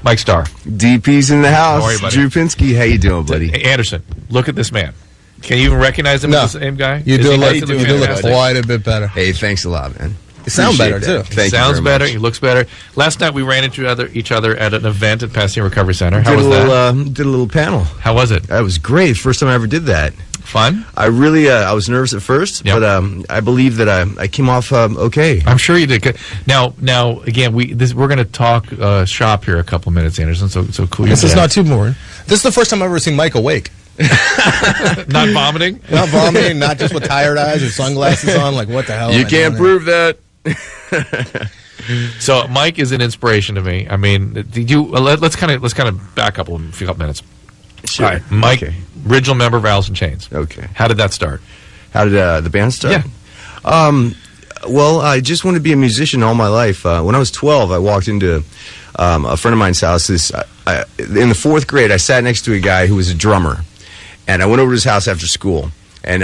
Mike Starr. DP's in the house. How are you, buddy? Drew Pinsky, how you doing, buddy? Hey, Anderson, look at this man. Can you even recognize him as the same guy? You do look quite a bit better. Hey, thanks a lot, man. You sound better, too. Thank Sounds you better. much. He looks better. Last night we ran into each other at an event at Pasadena Recovery Center. How was that? Did a little panel. How was it? That was great. First time I ever did that. Fun? I really, I was nervous at first, Yep. but I believe that I came off okay. I'm sure you did. Now, again, we're going to talk shop here a couple minutes, Anderson. So cool. This is not too boring. This is the first time I've ever seen Mike awake. Not vomiting. Not vomiting. Not just with tired eyes and sunglasses on. Like, what the hell? You can't prove that. So Mike is an inspiration to me. I mean, let's kind of back up a few minutes. Sure. All right, Mike, Okay. original member of Alice in Chains. Okay. How did that start? How did the band start? Yeah. Well, I just wanted to be a musician all my life. When I was 12, I walked into a friend of mine's house. In the fourth grade, I sat next to a guy who was a drummer, and I went over to his house after school. And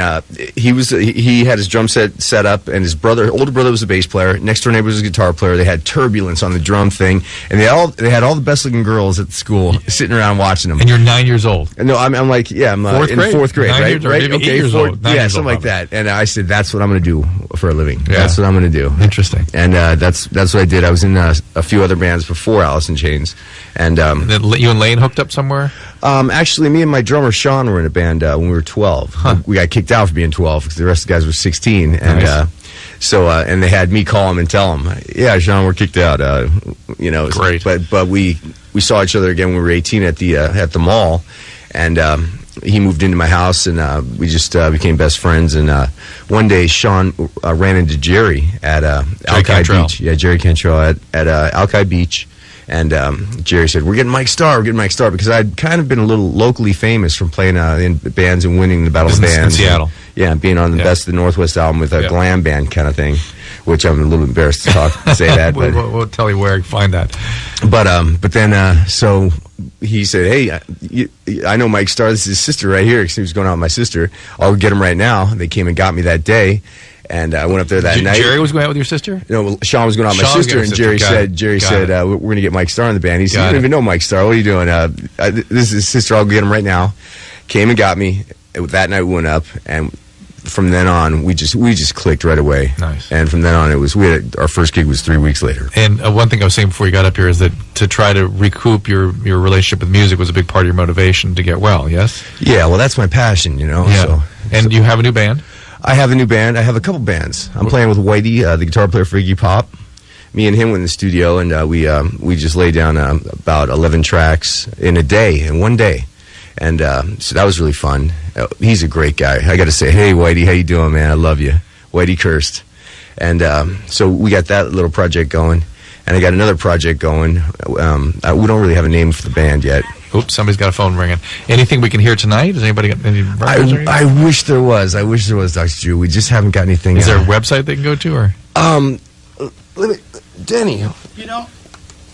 he had his drum set up, and his older brother was a bass player. Next door neighbor was a guitar player. They had Turbulence on the drum thing, and they had all the best looking girls at the school sitting around watching them. And you're 9 years old. No, I'm like, yeah, I'm in fourth grade, 9 right? years old, Right? maybe Okay, 8 years old. 9 yeah, years something old, like that. And I said, that's what I'm going to do for a living. Yeah. That's what I'm going to do. Interesting. And that's what I did. I was in a few other bands before Alice in Chains, and Then you and Layne hooked up somewhere? actually, me and my drummer Sean were in a band when we were 12. Huh. We got kicked out for being 12 because the rest of the guys were 16, and Nice. and they had me call him and tell him, yeah, Sean, we're kicked out. Great. But we saw each other again when we were 18 at the mall, and he moved into my house, and we just became best friends. And one day, Sean ran into Jerry at Alki Cantrell. Beach. Yeah, Jerry Cantrell at Alki Beach. And Jerry said, we're getting Mike Starr, because I'd kind of been a little locally famous from playing in bands and winning the Battle of In Bands. Seattle. Yeah, being on the Best of the Northwest album with a glam band kind of thing, which I'm a little embarrassed to say that. But We'll tell you where to find that. But then, so he said, hey, I know Mike Starr. This is his sister right here, because he was going out with my sister. I'll get him right now. They came and got me that day. And I went up there that night. Jerry was going out with your sister? No, Sean was going out with my Sean was sister, going and with Jerry your sister. said, Got it. we're going to get Mike Starr in the band. He said, Got you don't it. even know Mike Starr. What are you doing? This is his sister. I'll get him right now. Came and got me. That night we went up, and from then on, we just clicked right away. Nice. And from then on, our first gig was 3 weeks later. And one thing I was saying before you got up here is that to try to recoup your relationship with music was a big part of your motivation to get well, yes? Yeah, well, that's my passion, Yeah. So, And you have a new band? I have a new band. I have a couple bands. I'm playing with Whitey, the guitar player for Iggy Pop. Me and him went in the studio, and we just laid down about 11 tracks in one day. And so that was really fun. He's a great guy. I got to say, hey, Whitey, how you doing, man? I love you. Whitey cursed. And so we got that little project going. And I got another project going. We don't really have a name for the band yet. Oops, somebody's got a phone ringing. Anything we can hear tonight? Has anybody got any records or anything? I wish there was. Dr. Drew. We just haven't got anything. Is there a website they can go to? Or Denny,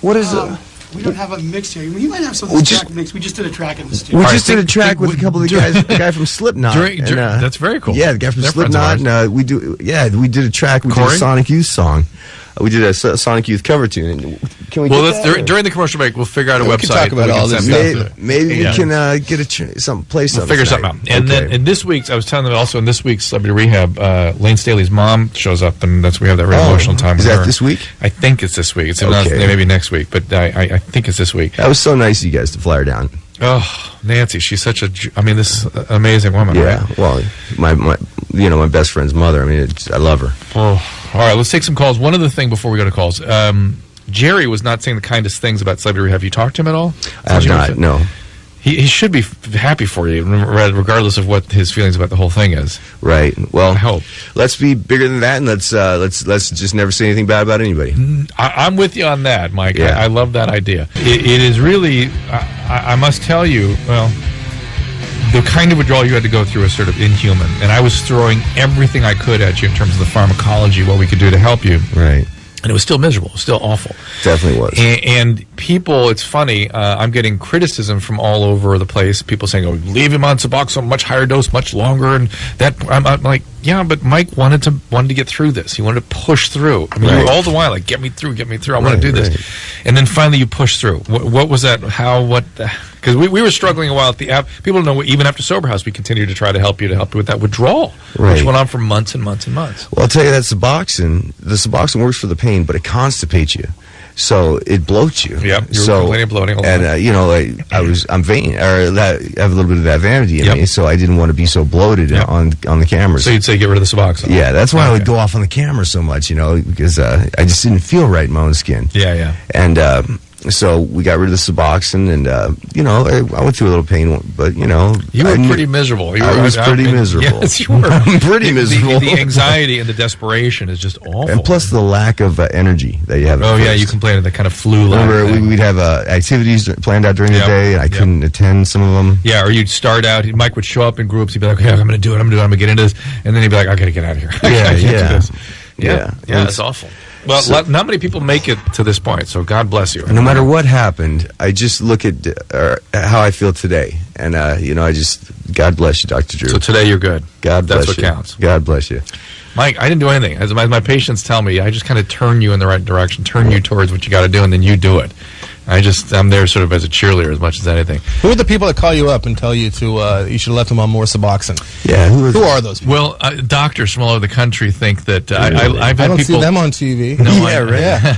what is it? We don't have a mix here. We might have some track mix. We just did a track in the studio. We just did a track with a couple of the guys. The guy from Slipknot. That's very cool. Yeah, the guy from They're friends of Slipknot. And we did a track. We did a Sonic Youth song. We did a Sonic Youth cover tune. Can we? Well, during the commercial break, we'll figure out a website. We can talk about all this stuff. Maybe we can get We'll figure something out. And then in this week's, I was telling them also in this week's Celebrity Rehab, Layne Staley's mom shows up, and we have that very emotional time with her. Is that this week? I think it's this week. It's not, maybe next week, but I think it's this week. That was so nice of you guys to fly her down. Oh, Nancy, she's such this amazing woman, yeah, right? Well, my best friend's mother. I mean, I love her. Oh, all right, let's take some calls. One other thing before we go to calls. Jerry was not saying the kindest things about Celebrity Rehab. Have you talked to him at all? I have not, no. He should be happy for you, regardless of what his feelings about the whole thing is. Right. Well, I hope. Let's be bigger than that, and let's just never say anything bad about anybody. I'm with you on that, Mike. Yeah. I love that idea. It is really, I must tell you, well, the kind of withdrawal you had to go through is sort of inhuman, and I was throwing everything I could at you in terms of the pharmacology, what we could do to help you. Right. And it was still miserable. It was still awful. Definitely was. And people, it's funny, I'm getting criticism from all over the place. People saying, oh, leave him on Suboxone, much higher dose, much longer. And that, I'm like, yeah, but Mike wanted to get through this. He wanted to push through. I mean, you were all the while like, get me through. I want to do this. Right. And then finally you push through. What was that? Because we were struggling a while at the app. People don't know, even after Sober House, we continued to try to help you with that withdrawal, which went on for months and months and months. Well, I'll tell you that Suboxone, the Suboxone works for the pain, but it constipates you. So it bloats you. Yep, you were complaining of bloating a lot. And, I'm vain, or I have a little bit of that vanity in me, so I didn't want to be so bloated on the cameras. So you'd say get rid of the Suboxone. Yeah, that's why I would go off on the camera so much, because I just didn't feel right in my own skin. Yeah. And so we got rid of the Suboxone, and I went through a little pain, but you were pretty miserable. I was pretty miserable. Yes, you were. I'm pretty miserable. The anxiety and the desperation is just awful. And plus the lack of energy that you have. Oh yeah, you complained of the kind of flu-like. Remember, we'd have activities planned out during the day, and I couldn't attend some of them. Yeah, or you'd start out. Mike would show up in groups. He'd be like, "Okay, I'm going to do it. I'm going to get into this," and then he'd be like, "I got to get out of here." Yeah, it's awful. Well, not many people make it to this point, so God bless you. No matter what happened, I just look at how I feel today, and God bless you, Dr. Drew. So today you're good. God bless you. That's what counts. God bless you. Mike, I didn't do anything. As my patients tell me, I just kind of turn you in the right direction, turn you towards what you got to do, and then you do it. I'm there sort of as a cheerleader as much as anything. Who are the people that call you up and tell you you should have left them on more Suboxone? Yeah, who are those people? Well, doctors from all over the country think that I've had people see them on TV. No, yeah.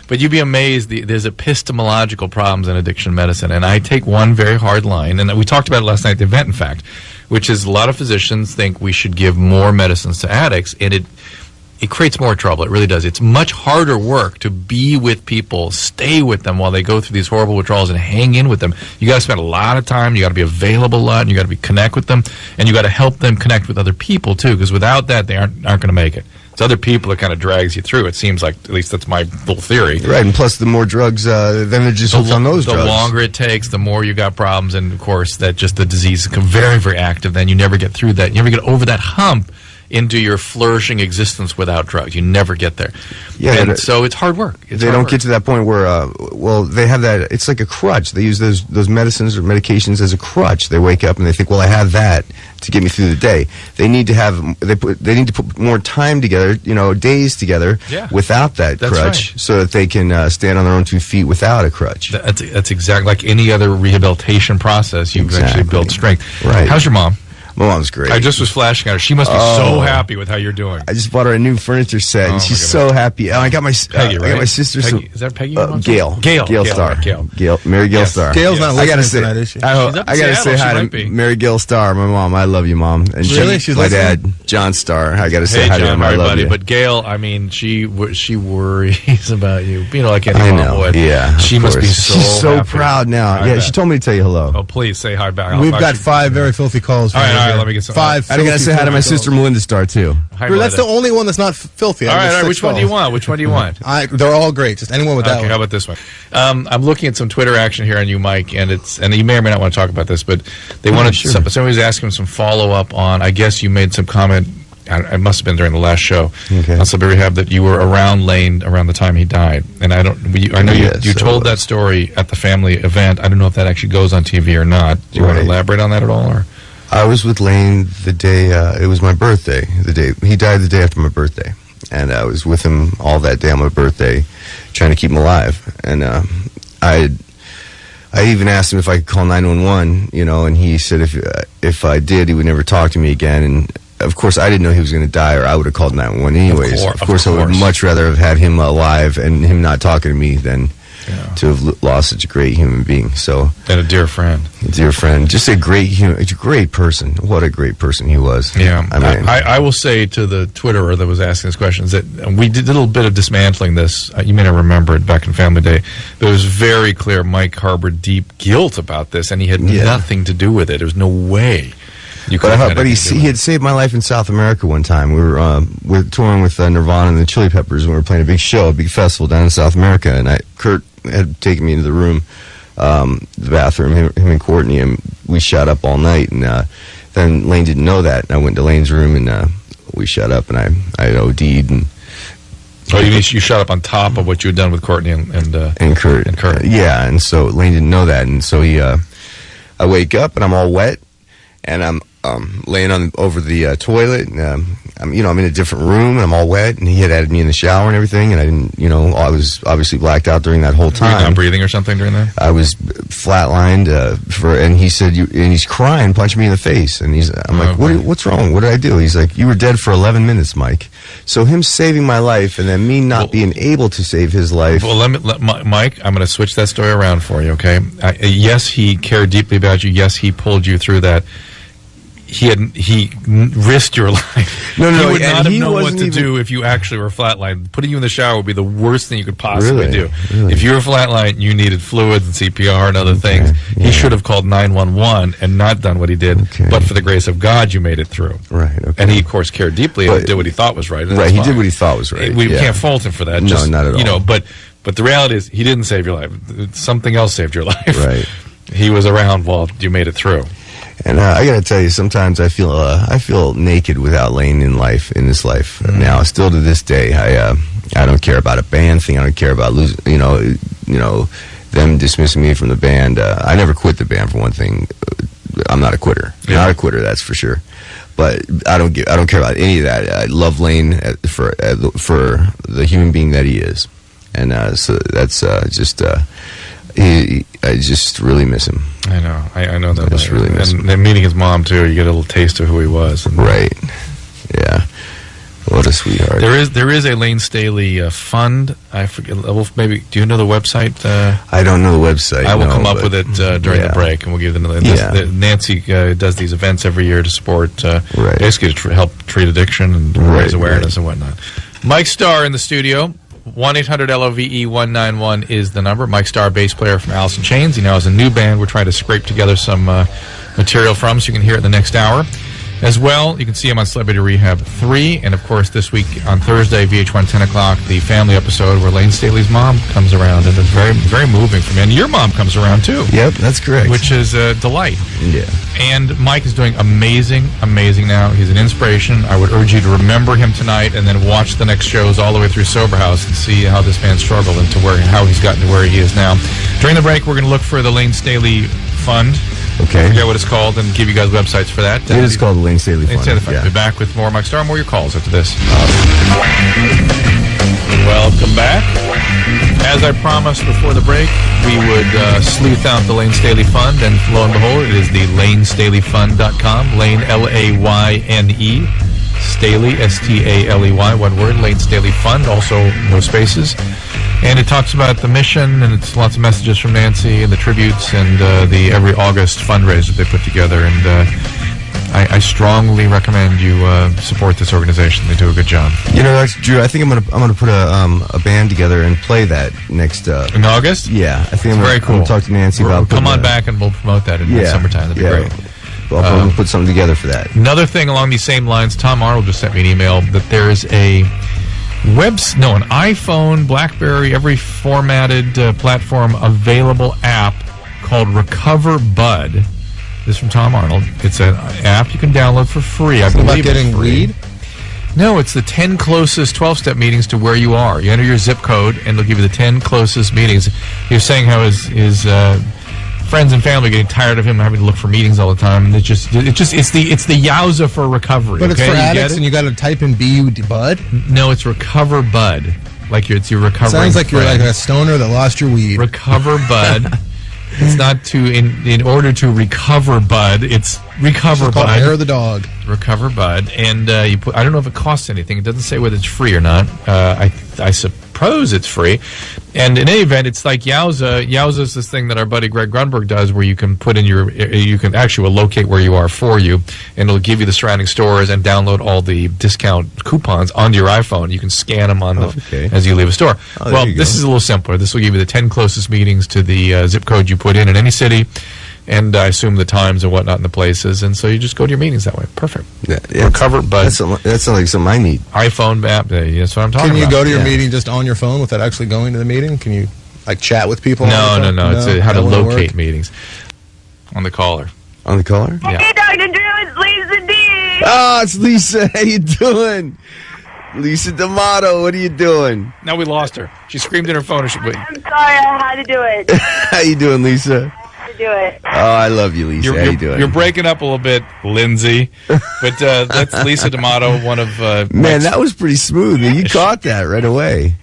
But you'd be amazed. There's epistemological problems in addiction medicine, and I take one very hard line, and we talked about it last night at the event, in fact, which is a lot of physicians think we should give more medicines to addicts, and it creates more trouble. It really does. It's much harder work to be with people, stay with them while they go through these horrible withdrawals and hang in with them. You got to spend a lot of time. You got to be available a lot, and you got to connect with them, and you got to help them connect with other people too. Because without that, they aren't going to make it. It's other people that kind of drags you through. It seems like, at least that's my little theory. Right, and plus the more drugs, then they're just hooked on those drugs. The longer it takes, the more you got problems, and of course that just the disease becomes very, very active. Then you never get through that. You never get over that hump into your flourishing existence without drugs. You never get there. Yeah, and so it's hard work. They don't get to that point where, they have that, it's like a crutch. They use those medicines or medications as a crutch. They wake up and they think, well, I have that to get me through the day. They need to put more time together, days together without that crutch, so that they can stand on their own 2 feet without a crutch. That's exactly like any other rehabilitation process. You actually build strength. Right. How's your mom? My mom's great. I just was flashing at her. She must be so happy with how you're doing. I just bought her a new furniture set, and she's so happy. I got my Peggy, right? I got my sister. Is that Peggy? Gail Starr. Mary Gail Starr. Gail's not listening tonight, is she? I gotta say hi to Mary Gail Starr, my mom. I love you, Mom. And really? She's my dad, John Starr. I gotta say hi to him. I love you. But Gail, I mean, she worries about you. Like any mom would. Yeah, she must be so. She's so proud now. Yeah, she told me to tell you hello. Oh, please say hi back. We've got 5 very filthy calls. All right. Let me get some. 5. I gotta say hi to my sister Melinda Starr too. That's the only one that's not filthy. All right. Which one do you want? They're all great. Just anyone with that one. How about this one? I'm looking at some Twitter action here on you, Mike, and you may or may not want to talk about this, but they wanted somebody's asking some follow up on. I guess you made some comment. It must have been during the last show on Sobriety Rehab that you were around Layne around the time he died, and I know you told that story at the family event. I don't know if that actually goes on TV or not. Do you want to elaborate on that at all? Or? I was with Layne the day, it was my birthday, he died the day after my birthday, and I was with him all that day on my birthday, trying to keep him alive, and I even asked him if I could call 911, and he said if I did, he would never talk to me again, and of course I didn't know he was going to die, or I would have called 911 anyways. Of course I would much rather have had him alive and him not talking to me than to have lost such a great human being. And a dear friend. Just a great person. What a great person he was. Yeah. I will say to the Twitterer that was asking these questions that we did a little bit of dismantling this. You may not remember it back in Family Day. It was very clear Mike harbored deep guilt about this, and he had nothing to do with it. There was no way. But he had saved my life in South America one time. We were touring with Nirvana and the Chili Peppers, and we were playing a big show, a big festival down in South America. And Kurt had taken me into the room, the bathroom, him and Courtney, and we shot up all night. And then Layne didn't know that, and I went to Layne's room, and we shot up, and I OD'd, and Oh, you shot up on top of what you had done with Courtney and Kurt. And Kurt. Yeah, and so Layne didn't know that, and so I wake up and I'm all wet, and I'm laying over the toilet, and I'm in a different room, and I'm all wet, and he had added me in the shower and everything, and I didn't, I was obviously blacked out during that whole time. Were you not breathing or something during that? I was flatlined and he said, and he's crying, punching me in the face, and I'm like, what's wrong? What did I do? He's like, you were dead for 11 minutes, Mike. So him saving my life, and then me not being able to save his life. Well, Mike, I'm going to switch that story around for you, okay? Yes, he cared deeply about you. Yes, he pulled you through that. He risked your life. No, he would not have known what to do if you actually were flatlined. Putting you in the shower would be the worst thing you could possibly do. Really? If you were flatlined, you needed fluids and CPR and other things. Yeah. He should have called 911 and not done what he did. Okay. But for the grace of God, you made it through. Right. Okay. And he, of course, cared deeply and did what he thought was right. Right. He did what he thought was right. We can't fault him for that. No, not at all. But the reality is, he didn't save your life. Something else saved your life. Right. He was around while you made it through. And I got to tell you, sometimes I feel naked without Layne in this life. Now, still to this day, I don't care about a band thing. I don't care about losing, them dismissing me from the band. I never quit the band, for one thing. I'm not a quitter. Yeah. Not a quitter, that's for sure. But I don't care about any of that. I love Layne for the human being that he is, and so that's I just really miss him. I know. I know that. I just really miss him. And then meeting his mom too, you get a little taste of who he was. Right. Yeah. What a sweetheart. There is a Layne Staley fund. I forget. Maybe do you know the website? I don't know the website. I will come up with it during the break, and we'll give them. Nancy does these events every year to support, basically to help treat addiction and raise awareness and whatnot. Mike Starr in the studio. 1-800-LOVE-191 is the number. Mike Starr, bass player from Alice in Chains. He now has a new band we're trying to scrape together some material from, so you can hear it in the next hour. As well, you can see him on Celebrity Rehab 3, and of course this week on Thursday, VH1 10 o'clock, the family episode where Layne Staley's mom comes around, and it's very, very moving for me. And your mom comes around too. Yep, that's correct. Which is a delight. Yeah. And Mike is doing amazing now. He's an inspiration. I would urge you to remember him tonight and then watch the next shows all the way through Sober House and see how this man struggled and how he's gotten to where he is now. During the break, we're going to look for the Layne Staley Fund. Okay. I forget what it's called and give you guys websites for that. It is called the Layne Staley Fund. We'll be back with more Mike Starr, more your calls after this. Welcome back. As I promised before the break, we would sleuth out the Layne Staley Fund, and lo and behold, it is the LayneStaleyFund.com. Layne, L-A-Y-N-E. Staley, S-T-A-L-E-Y, one word, Layne Staley Fund, also no spaces. And it talks about the mission, and it's lots of messages from Nancy, and the tributes, and the every August fundraiser they put together. And I strongly recommend you support this organization. They do a good job. That's Drew. I think I'm gonna put a band together and play that next in August. Yeah, I think I'm very cool. I'm gonna talk to Nancy about. Come on back, and we'll promote that in the summertime. That'd be great. I'll put something together for that. Another thing along these same lines, Tom Arnold just sent me an email that there is an iPhone, BlackBerry, every formatted platform available app called Recover Bud. This is from Tom Arnold. It's an app you can download for free. I believe about getting weed? No, it's the 10 closest 12-step meetings to where you are. You enter your zip code, and they'll give you the 10 closest meetings. He was saying how his friends and family getting tired of him having to look for meetings all the time, and it's the Yowza for recovery. But it's for addicts, and you got to type in Bud. No, it's Recover Bud. It's your recovering. Sounds like friend. You're like a stoner that lost your weed. Recover Bud. It's not in order to recover Bud. It's Recover Bud. Hair of the dog. Recover Bud, and I don't know if it costs anything. It doesn't say whether it's free or not. I suppose it's free. And in any event, it's like Yowza. Yowza is this thing that our buddy Greg Grunberg does, where you can put in you can actually locate where you are for you, and it'll give you the surrounding stores and download all the discount coupons onto your iPhone. You can scan them on as you leave a store. Well, this is a little simpler. This will give you the 10 closest meetings to the zip code you put in any city, and I assume the times and whatnot in the places, and so you just go to your meetings that way. Perfect. Yeah, Recover Bud. That sounds like something I need. iPhone app. That's what I'm talking about. Can you go to your meeting just on your phone without actually going to the meeting? Can you chat with people? No. It's how to locate meetings. On the caller. On the caller? Yeah. Hey, Dr. Drew, it's Lisa D. Oh, it's Lisa. How you doing? Lisa D'Amato, what are you doing? Now we lost her. She screamed in her phone. I'm sorry, I had to do it. How you doing, Lisa? To do it. Oh, I love you, Lisa. How you doing? You're breaking up a little bit, Lindsay. But that's Lisa D'Amato, one of Man, that was pretty smooth. You caught that right away.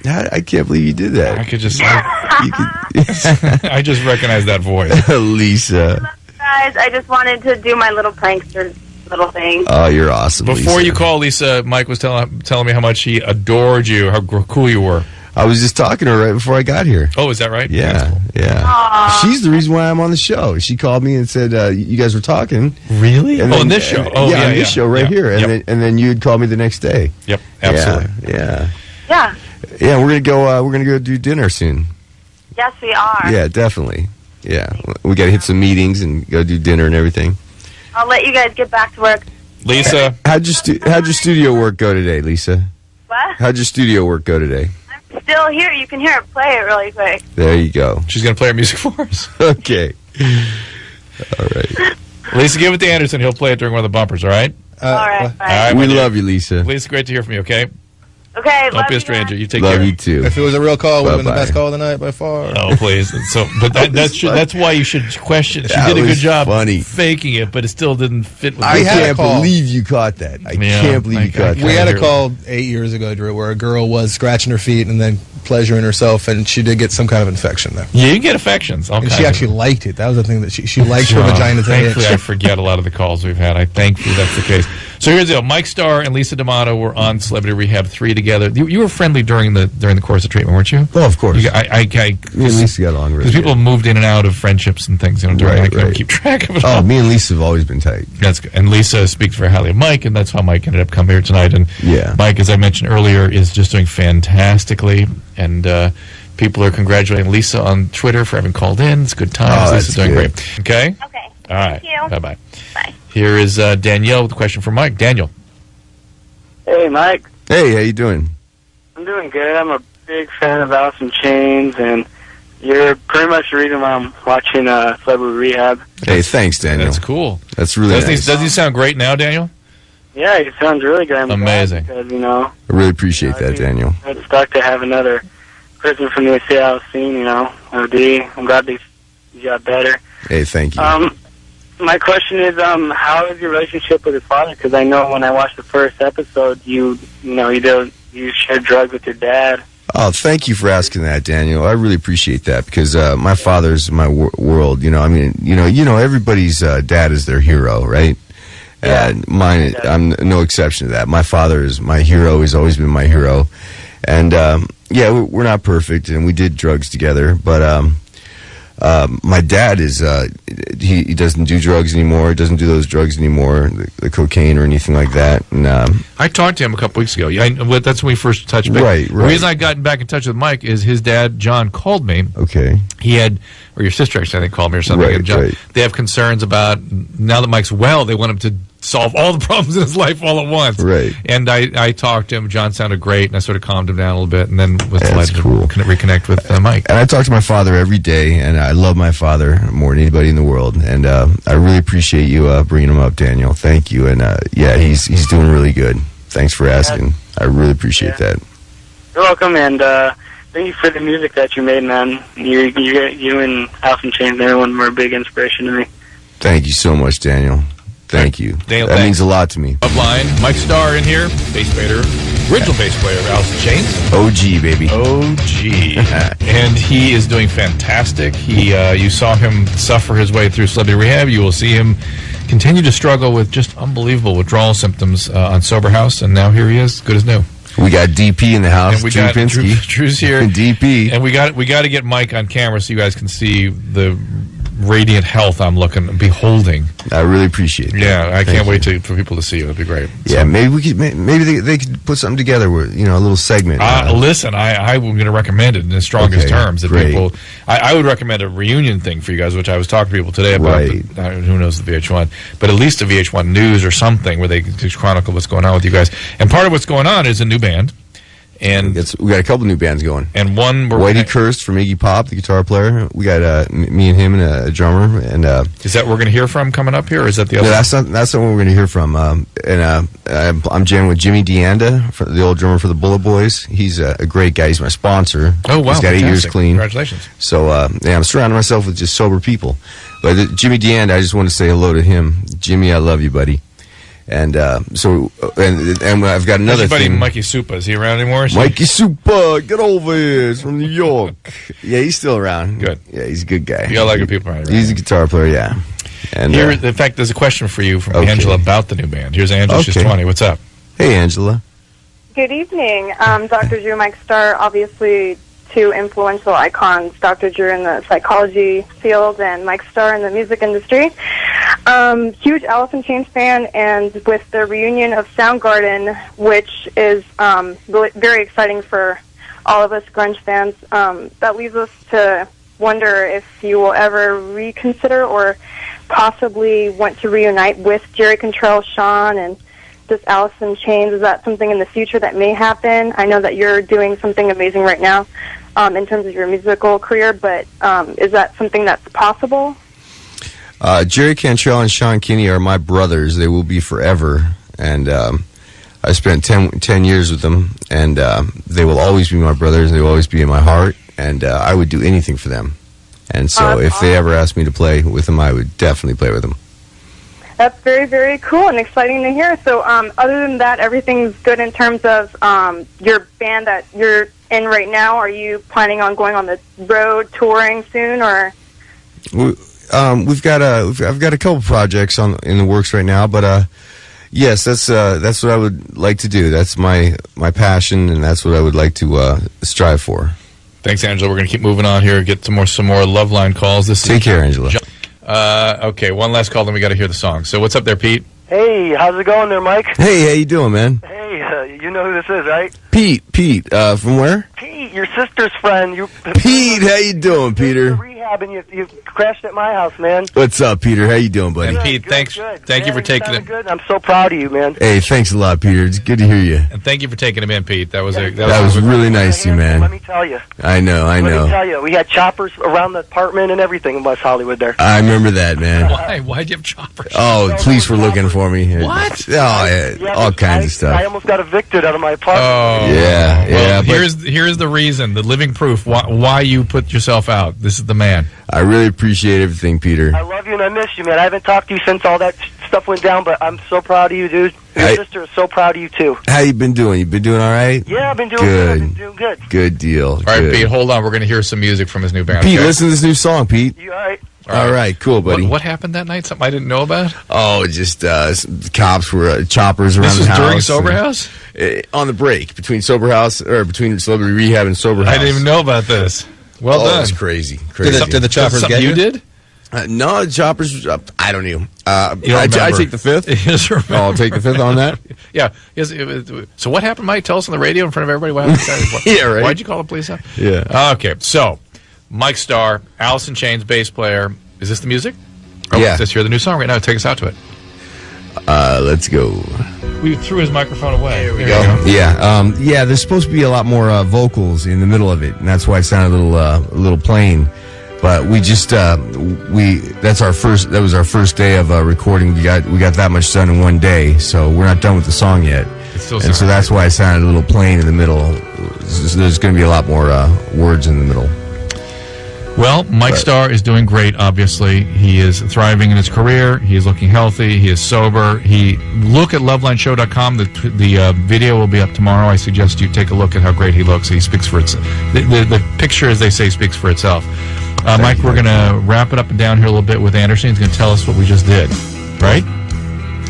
I can't believe you did that. I could just I just recognize that voice. Lisa. Guys, I just wanted to do my little prankster little thing. Oh, you're awesome, Before Lisa. you call, Lisa, Mike was telling me how much he adored you, how cool you were. I was just talking to her right before I got here. Oh, is that right? Yeah, That's cool. yeah. Aww. She's the reason why I'm on the show. She called me and said you guys were talking. Really? And On this show? Oh, yeah, on this show right here. And Yep. then you had called me the next day. Yep, absolutely. Yeah. Yeah. Yeah, we're gonna go. We're gonna go do dinner soon. Yes, we are. Yeah, definitely. Yeah, we got to hit some meetings and go do dinner and everything. I'll let you guys get back to work. Lisa, How'd your studio work go today, Lisa? What? How'd your studio work go today? I'm still here. You can hear it play it really quick. There you go. she's going to play our music for us. Okay. All right. Lisa, give it to Anderson. He'll play it during one of the bumpers, all right? All right. Bye. All right, We my dear. love you, Lisa. Lisa, great to hear from you, okay? Okay. Don't be a you stranger. guys. You take Love care. you too. If it was a real call, it would have been the Bye-bye. best call of the night by far. Oh, please. But that's why you should question. She That did a good was job funny. faking it, but it still didn't fit with I We had a can't call. believe you caught that. I Yeah, can't believe you caught I- that. We had a Really? call 8 years ago, Drew, where a girl was scratching her feet and then pleasuring herself, and she did get some kind of infection there. Yeah, you can get affections. All And kinds she of actually them. liked it. That was the thing that she liked her Oh, vagina to thankfully, I itch. forget a lot of the calls we've had. I thankfully that's the case. So here's the deal: Mike Starr and Lisa D'Amato were on Celebrity Rehab 3 together. You were friendly during the course of treatment, weren't you? Oh, of course. You, I Me and Lisa got along really because people good. have moved in and out of friendships and things. During I Right, couldn't right. keep track of it. Oh, all. me and Lisa have always been tight. That's good. And Lisa speaks very highly of Mike, and that's how Mike ended up coming here tonight. And Yeah. Mike, as I mentioned earlier, is just doing fantastically, and people are congratulating Lisa on Twitter for having called in. It's good times. Oh, Lisa's that's doing good. great. Okay. Okay. All right. Thank you. Bye bye. Bye. Here is Danielle with a question for Mike. Daniel. Hey, Mike. Hey, how you doing? I'm doing good. I'm a big fan of Alice in Chains, and you're pretty much the reason why I'm watching Celebrity Rehab. Hey, thanks, Daniel. That's cool. That's really nice. Doesn't he sound great now, Daniel? Yeah, it sounds really good. I'm glad Amazing. Because, I really appreciate that, Daniel. I'd start to have another person from the Seattle scene, OD. I'm glad they got better. Hey, thank you. My question is, how is your relationship with your father? Because I know when I watched the first episode, you shared drugs with your dad. Oh, thank you for asking that, Daniel. I really appreciate that because my father's my world. Everybody's dad is their hero, right? Yeah. And mine, I'm no exception to that. My father is my hero. He's always been my hero. And we're not perfect, and we did drugs together. But my dad is he doesn't do drugs anymore. Doesn't do those drugs anymore, the cocaine or anything like that. And I talked to him a couple weeks ago. That's when we first touched base. Right. The reason I got back in touch with Mike is his dad, John, called me. okay, He had, or your sister actually, I think, called me or something. Right, And John, right. They have concerns about, now that Mike's well, they want him to solve all the problems in his life all at once. Right. And I talked to him. John sounded great, and I sort of calmed him down a little bit, and then was That's delighted cool. to reconnect with Mike. and I talk to my father every day, and I love my father more than anybody in the world. And I really appreciate you bringing him up, Daniel. Thank you. And he's doing really good. Thanks for asking. I really appreciate that. You're welcome, and thank you for the music that you made, man. You and Alice in Chains and everyone were a big inspiration to me. Thank you so much, Daniel. Thank you. Daniel, that thanks. means a lot to me. Loveline, Mike Starr in here, bass player, original bass player of Alice in Chains. OG, baby. OG. And he is doing fantastic. You saw him suffer his way through Celebrity Rehab. You will see him continue to struggle with just unbelievable withdrawal symptoms on Sober House, and now here he is, good as new. We got DP in the house. And we Drew got Pinsky. Drew's here. DP. And we got to get Mike on camera so you guys can see the radiant health I'm beholding. I really appreciate that. Yeah, I Thank can't you. wait for people to see it. It'll be great. Yeah, maybe we could. Maybe they could put something together with a little segment. Listen, I'm going to recommend it in the strongest Okay, terms. That great. people, I would recommend a reunion thing for you guys, which I was talking to people today about. Right. Who knows the VH1, but at least a VH1 News or something where they just chronicle what's going on with you guys. And part of what's going on is a new band. And we got a couple new bands going. And one Whitey Kirst from Iggy Pop, the guitar player. We got me and him and a drummer. And is that what we're going to hear from coming up here, or is that the other? No, that's not what we're going to hear from. I'm jamming with Jimmy DeAnda, the old drummer for the Bullet Boys. He's a great guy. He's my sponsor. Oh, wow. He's got 8 years clean. Congratulations. So I'm surrounding myself with just sober people. But Jimmy DeAnda, I just want to say hello to him. Jimmy, I love you, buddy. And and I've got another buddy thing. Mikey Supa, is he around anymore? Mikey Supa, get over here. He's from New York. Yeah, he's still around. Good. Yeah, he's a good guy. You got a lot of good people around. He's a guitar player, yeah. And here, in fact, there's a question for you from Angela about the new band. Here's Angela. She's 20. What's up? Hey, Angela. Good evening. Dr. Drew, Mike Starr, obviously two influential icons, Dr. Drew in the psychology field and Mike Starr in the music industry. Huge Alice in Chains fan, and with the reunion of Soundgarden, which is really very exciting for all of us grunge fans, that leads us to wonder if you will ever reconsider or possibly want to reunite with Jerry Cantrell, Sean, and this Alice in Chains. Is that something in the future that may happen? I know that you're doing something amazing right now in terms of your musical career, but is that something that's possible? Jerry Cantrell and Sean Kinney are my brothers. They will be forever. And I spent 10 years with them, and they will always be my brothers. They will always be in my heart, and I would do anything for them. And so if they ever asked me to play with them, I would definitely play with them. That's very, very cool and exciting to hear. So other than that, everything's good in terms of your band that you're in right now. Are you planning on going on the road touring soon, or? I've got a couple projects in the works right now, but yes, that's what I would like to do. That's my passion, and that's what I would like to strive for. Thanks, Angela. We're going to keep moving on here. Get some more Loveline calls. Take care, Angela. Okay, one last call, then we got to hear the song. So what's up there, Pete? Hey, how's it going there, Mike? Hey, how you doing, man? Hey, you know who this is, right? Pete, from where? Pete, your sister's friend. Pete, how you doing, Peter? Rehab, and you crashed at my house, man. What's up, Peter? How you doing, buddy? And Pete, thank you for taking it. Good. I'm so proud of you, man. Hey, thanks a lot, Peter. It's good to hear you. And thank you for taking him in, Pete. That was really nice of you, man. Let me tell you. I know. Let me tell you, we had choppers around the apartment and everything in West Hollywood there. I remember that, man. Why? Why'd you have choppers? Oh, police were looking for me. What? Oh, yeah, all kinds of stuff. I almost got evicted out of my apartment. Oh, yeah. Well, here's the reason, the living proof why you put yourself out. This is the man. I really appreciate everything, Peter. I love you and I miss you, man. I haven't talked to you since all that stuff went down, but I'm so proud of you, dude. Your sister is so proud of you, too. How you been doing? You been doing all right? Yeah, I've been doing good. I've been doing good. Good deal. All right, Pete, hold on. We're going to hear some music from his new band. Pete, okay? listen to this new song, Pete. You all right? All right, cool, buddy. What happened that night? Something I didn't know about? Oh, just cops were choppers around the house. This was during Sober House? On the break between between Celebrity Rehab and Sober House. I didn't even know about this. Well done. It was crazy. Did the choppers get you? You did? No, the choppers. I don't know. I take the fifth. Yes, I'll take the fifth on that. Yeah. Yes, so what happened, Mike? Tell us on the radio in front of everybody what happened. Yeah, right. Why'd you call the police out? Yeah. Okay, so Mike Starr, Alice in Chains bass player. Is this the music? Yeah. Let's hear the new song right now. Take us out to it. Let's go. We threw his microphone away. There we go. Yeah. There's supposed to be a lot more vocals in the middle of it, and that's why it sounded a little plain. But we just that was our first day of recording. We got that much done in one day, so we're not done with the song yet. So that's why it sounded a little plain in the middle. There's going to be a lot more words in the middle. Well, Mike Starr is doing great, obviously. He is thriving in his career. He is looking healthy. He is sober. Look at lovelineshow.com. The video will be up tomorrow. I suggest you take a look at how great he looks. He speaks for itself. The picture, as they say, speaks for itself. Mike, we're going to wrap it up and down here a little bit with Anderson. He's going to tell us what we just did, right?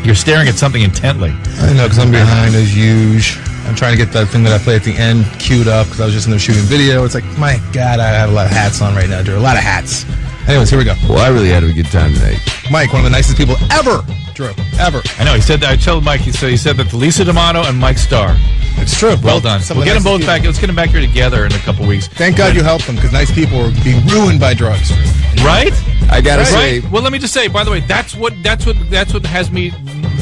You're staring at something intently. I know, because I'm behind as usual. I'm trying to get that thing that I play at the end queued up because I was just in there shooting video. It's like, my God, I have a lot of hats on right now, Drew. A lot of hats. Anyways, here we go. Well, I really had a good time tonight. Mike, one of the nicest people ever, Drew. Ever. I know. He said that. I told Mike. He said that to Lisa D'Amato and Mike Starr. It's true. Well done. We'll get them both back. Let's get them back here together in a couple weeks. Thank God you helped them, because nice people are being ruined by drugs. Right? I gotta say. Well, let me just say. By the way, that's what has me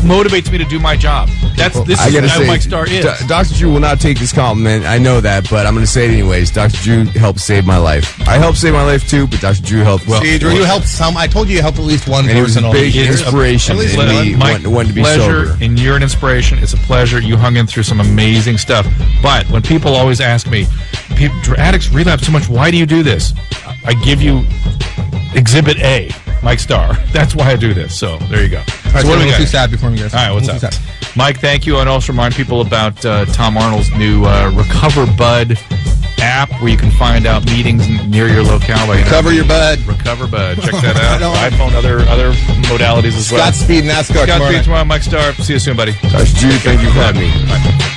motivates me to do my job. This I gotta is how say, Mike Starr is. Dr. Drew will not take this compliment. I know that, but I'm going to say it anyways. Dr. Drew helped save my life. I helped save my life too, but Dr. Drew helped. See, Drew, you helped some. I told you you helped at least one and it was person. a big It's inspiration a- in me Mike, wanting to be pleasure, sober. and you're an inspiration. It's a pleasure. You hung in through some amazing stuff. But when people always ask me, addicts relapse too much, why do you do this? I give you Exhibit A, Mike Starr. That's why I do this. So there you go. All right, So what do we got? too sad before we get. All right, what's up? Mike, thank you. And also remind people about Tom Arnold's new Recover Bud app where you can find out meetings near your locale. Recover your bud. Recover Bud. Check that out. iPhone, other modalities as well. Godspeed NASCAR tomorrow. Godspeed tomorrow. Mike Starr. See you soon, buddy. Dr. Drew, thank you for having me. Bye.